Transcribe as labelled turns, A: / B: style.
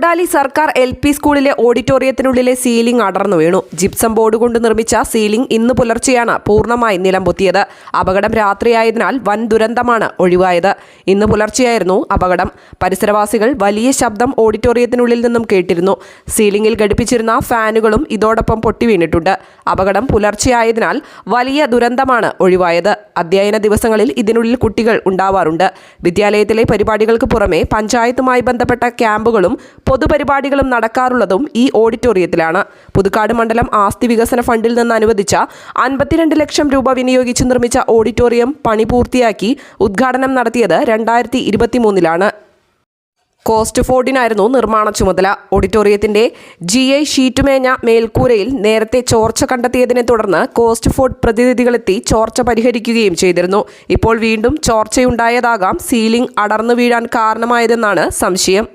A: അങ്കമാലി സർക്കാർ LP സ്കൂളിലെ ഓഡിറ്റോറിയത്തിനുള്ളിലെ ceiling അടർന്നു വീണു. ജിപ്സം ബോർഡ് കൊണ്ട് നിർമ്മിച്ച സീലിംഗ് ഇന്ന് പുലർച്ചെയാണ് പൂർണ്ണമായി നിലംപൊത്തിയത്. അപകടം രാത്രിയായതിനാൽ വൻ ദുരന്തമാണ് ഒഴിവായത്. ഇന്ന് പുലർച്ചെയായിരുന്നു അപകടം. പരിസരവാസികൾ വലിയ ശബ്ദം ഓഡിറ്റോറിയത്തിനുള്ളിൽ നിന്നും കേട്ടിരുന്നു. സീലിംഗിൽ ഘടിപ്പിച്ചിരുന്ന ഫാനുകളും ഇതോടൊപ്പം പൊട്ടിവീണിട്ടുണ്ട്. അപകടം പുലർച്ചെയായതിനാൽ വലിയ ദുരന്തമാണ് ഒഴിവായത്. അധ്യയന ദിവസങ്ങളിൽ ഇതിനുള്ളിൽ കുട്ടികൾ ഉണ്ടാവാറുണ്ട്. വിദ്യാലയത്തിലെ പരിപാടികൾക്ക് പുറമെ പഞ്ചായത്തുമായി ബന്ധപ്പെട്ട ക്യാമ്പുകളും പൊതുപരിപാടികളും നടക്കാറുള്ളതും ഈ ഓഡിറ്റോറിയത്തിലാണ്. പുതുക്കാട് മണ്ഡലം ആസ്തി വികസന ഫണ്ടിൽ നിന്ന് അനുവദിച്ച 52 ലക്ഷം രൂപ വിനിയോഗിച്ച് നിർമ്മിച്ച ഓഡിറ്റോറിയം പണി പൂർത്തിയാക്കി ഉദ്ഘാടനം നടത്തിയത് 2023-ലാണ്. കോസ്റ്റ് ഫോർഡിനായിരുന്നു നിർമ്മാണ ചുമതല. ഓഡിറ്റോറിയത്തിന്റെ GI ഷീറ്റുമേഞ്ഞ മേൽക്കൂരയിൽ നേരത്തെ ചോർച്ച കണ്ടെത്തിയതിനെ തുടർന്ന് കോസ്റ്റ് ഫോർഡ് പ്രതിനിധികളെത്തി ചോർച്ച പരിഹരിക്കുകയും ചെയ്തിരുന്നു. ഇപ്പോൾ വീണ്ടും ചോർച്ചയുണ്ടായതാകാം സീലിംഗ് അടർന്നു വീഴാൻ കാരണമായതെന്നാണ് സംശയം.